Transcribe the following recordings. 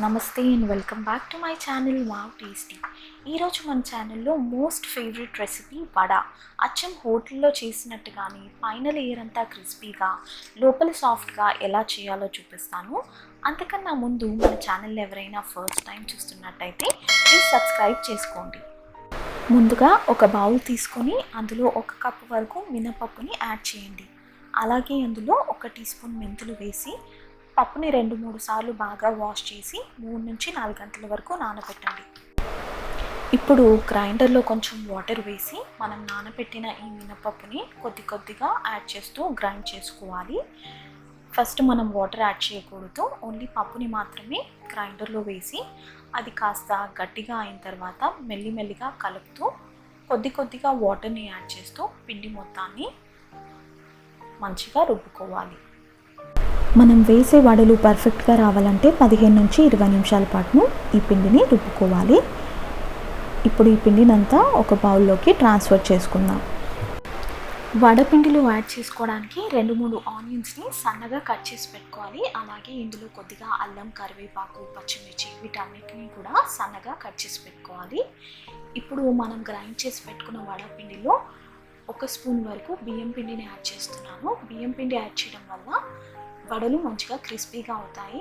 నమస్తే and welcome back to my channel wow tasty. ఈరోజు మన ఛానల్లో మోస్ట్ ఫేవరెట్ రెసిపీ వడ. అచ్చం హోటల్లో చేసినట్టుగానే పైన లేయర్ అంతా క్రిస్పీగా లోపల సాఫ్ట్గా ఎలా చేయాలో చూపిస్తాను. అంతకన్నా ముందు మన ఛానల్ ఎవరైనా ఫస్ట్ టైం చూస్తున్నట్టయితే ప్లీజ్ సబ్స్క్రైబ్ చేసుకోండి. ముందుగా ఒక బౌల్ తీసుకొని అందులో 1 కప్పు వరకు మినపప్పుని యాడ్ చేయండి. అలాగే అందులో 1 టీ స్పూన్ మెంతులు వేసి పప్పుని 2-3 సార్లు బాగా వాష్ చేసి 3 నుంచి 4 గంటల వరకు నానబెట్టండి. ఇప్పుడు గ్రైండర్లో కొంచెం వాటర్ వేసి మనం నానబెట్టిన ఈ మినపప్పుని కొద్దిగా యాడ్ చేస్తూ గ్రైండ్ చేసుకోవాలి. ఫస్ట్ మనం వాటర్ యాడ్ చేయకూడదు, ఓన్లీ పప్పుని మాత్రమే గ్రైండర్లో వేసి అది కాస్త గట్టిగా అయిన తర్వాత మెల్లిమెల్లిగా కలుపుతూ కొద్దిగా వాటర్ని యాడ్ చేస్తూ పిండి మొత్తాన్ని మంచిగా రుబ్బుకోవాలి. మనం వేసే వడలు పర్ఫెక్ట్గా రావాలంటే 15 నుంచి 20 నిమిషాల పాటు ఈ పిండిని రుబ్బుకోవాలి. ఇప్పుడు ఈ పిండినంతా ఒక బౌల్లోకి ట్రాన్స్ఫర్ చేసుకుందాం. వడపిండిలో యాడ్ చేసుకోవడానికి 2-3 ఆనియన్స్ని సన్నగా కట్ చేసి పెట్టుకోవాలి. అలాగే ఇందులో కొద్దిగా అల్లం, కరివేపాకు, పచ్చిమిర్చి వీటన్నిటిని కూడా సన్నగా కట్ చేసి పెట్టుకోవాలి. ఇప్పుడు మనం గ్రైండ్ చేసి పెట్టుకున్న వడపిండిలో 1 స్పూన్ వరకు బియ్యం పిండిని యాడ్ చేస్తున్నాను. బియ్యం పిండి యాడ్ చేయడం వల్ల వడలు మంచిగా క్రిస్పీగా అవుతాయి.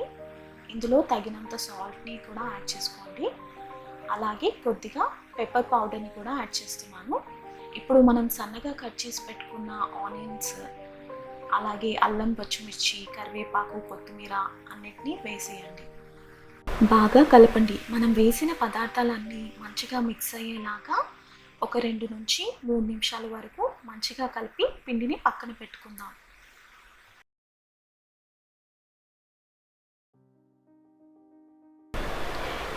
ఇందులో తగినంత సాల్ట్ని కూడా యాడ్ చేసుకోండి. అలాగే కొద్దిగా పెప్పర్ పౌడర్ని కూడా యాడ్ చేస్తున్నాను. ఇప్పుడు మనం సన్నగా కట్ చేసి పెట్టుకున్న ఆనియన్స్, అలాగే అల్లం, పచ్చిమిర్చి, కరివేపాకు, కొత్తిమీర అన్నిటినీ వేసేయండి. బాగా కలపండి. మనం వేసిన పదార్థాలన్నీ మంచిగా మిక్స్ అయ్యేలాగా 1-2 నుంచి 3 నిమిషాల వరకు మంచిగా కలిపి పిండిని పక్కన పెట్టుకుందాం.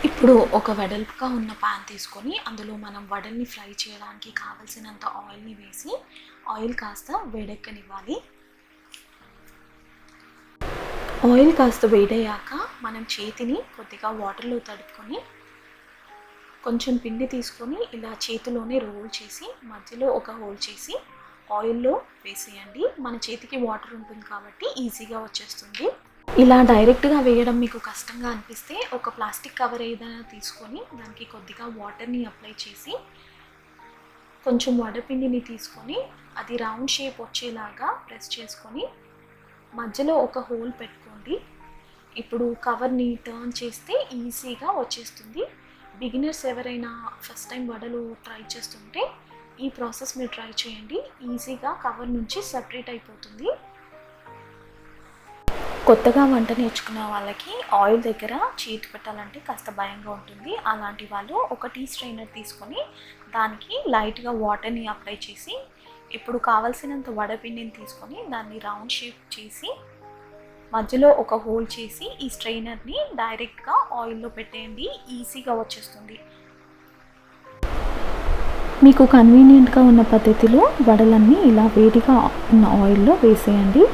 ఇప్పుడు ఒక వెడల్పుగా ఉన్న ప్యాన్ తీసుకొని అందులో మనం వడల్ని ఫ్రై చేయడానికి కావలసినంత ఆయిల్ని వేసి ఆయిల్ కాస్త వేడెక్కనివ్వాలి. ఆయిల్ కాస్త వేడయ్యాక మనం చేతిని కొద్దిగా వాటర్లో తడుపుకొని కొంచెం పిండి తీసుకొని ఇలా చేతిలోనే రోల్ చేసి మధ్యలో ఒక హోల్ చేసి ఆయిల్లో వేసేయండి. మన చేతికి వాటర్ ఉంటుంది కాబట్టి ఈజీగా వచ్చేస్తుంది. ఇలా డైరెక్ట్గా వేయడం మీకు కష్టంగా అనిపిస్తే ఒక ప్లాస్టిక్ కవర్ ఏదైనా తీసుకొని దానికి కొద్దిగా వాటర్ని అప్లై చేసి కొంచెం వడపిండిని తీసుకొని అది రౌండ్ షేప్ వచ్చేలాగా ప్రెస్ చేసుకొని మధ్యలో ఒక హోల్ పెట్టుకోండి. ఇప్పుడు కవర్ని టర్న్ చేస్తే ఈజీగా వచ్చేస్తుంది. బిగినర్స్ ఎవరైనా ఫస్ట్ టైం వడలు ట్రై చేస్తుంటే ఈ ప్రాసెస్ మీరు ట్రై చేయండి. ఈజీగా కవర్ నుంచి సెపరేట్ అయిపోతుంది. కొత్తగా వంట నేర్చుకున్న వాళ్ళకి ఆయిల్ దగ్గర చేతి పెట్టాలంటే కాస్త భయంగా ఉంటుంది. అలాంటి వాళ్ళు ఒక టీ స్ట్రైనర్ తీసుకొని దానికి లైట్గా వాటర్ని అప్లై చేసి ఇప్పుడు కావాల్సినంత వడపిండిని తీసుకొని దాన్ని రౌండ్ షేప్ చేసి మధ్యలో ఒక హోల్ చేసి ఈ స్ట్రైనర్ని డైరెక్ట్గా ఆయిల్లో పెట్టేయండి. ఈజీగా వచ్చేస్తుంది. మీకు కన్వీనియంట్గా ఉన్న పద్ధతిలో వడలన్నీ ఇలా వేడిగా ఉన్న ఆయిల్లో వేసేయండి.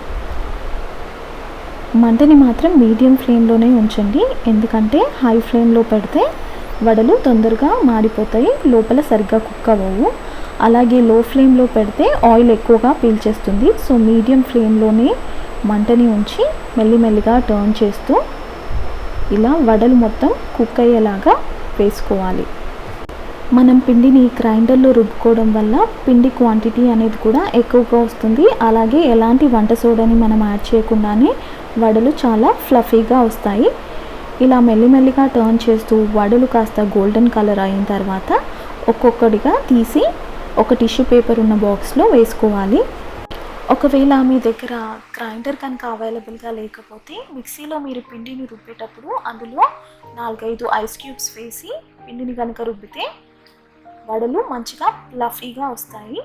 మంటని మాత్రం మీడియం ఫ్లేమ్లోనే ఉంచండి, ఎందుకంటే హై ఫ్లేమ్లో పెడితే వడలు తొందరగా మాడిపోతాయి, లోపల సరిగ్గా కుక్ అవ్వవు. అలాగే లో ఫ్లేమ్లో పెడితే ఆయిల్ ఎక్కువగా పీల్చేస్తుంది. సో మీడియం ఫ్లేమ్లోనే మంటని ఉంచి మెల్లిమెల్లిగా టర్న్ చేస్తూ ఇలా వడలు మొత్తం కుక్ అయ్యేలాగా వేసుకోవాలి. మనం పిండిని గ్రైండర్లో రుబ్బుకోవడం వల్ల పిండి క్వాంటిటీ అనేది కూడా ఎక్కువగా వస్తుంది. అలాగే ఎలాంటి వంట సోడాని మనం యాడ్ చేయకుండానే వడలు చాలా ఫ్లఫీగా వస్తాయి. ఇలా మెల్లిమెల్లిగా టర్న్ చేస్తూ వడలు కాస్త గోల్డెన్ కలర్ అయిన తర్వాత ఒక్కొక్కటిగా తీసి ఒక టిష్యూ పేపర్ ఉన్న బాక్స్లో వేసుకోవాలి. ఒకవేళ మీ దగ్గర గ్రైండర్ కనుక అవైలబుల్గా లేకపోతే మిక్సీలో మీరు పిండిని రుబ్బేటప్పుడు అందులో 4-5 ఐస్ క్యూబ్స్ వేసి పిండిని కనుక రుబ్బితే వడలు మంచిగా ఫ్లఫీగా వస్తాయి.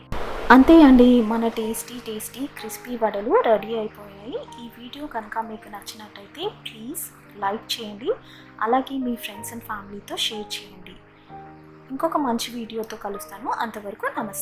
అంతే అండి, మన టేస్టీ క్రిస్పీ వడలు రెడీ అయిపోయాయి. ఈ వీడియో కనుక మీకు నచ్చినట్టయితే ప్లీజ్ లైక్ చేయండి. అలాగే మీ ఫ్రెండ్స్ అండ్ ఫ్యామిలీతో షేర్ చేయండి. ఇంకొక మంచి వీడియోతో కలుస్తాను. అంతవరకు నమస్తే.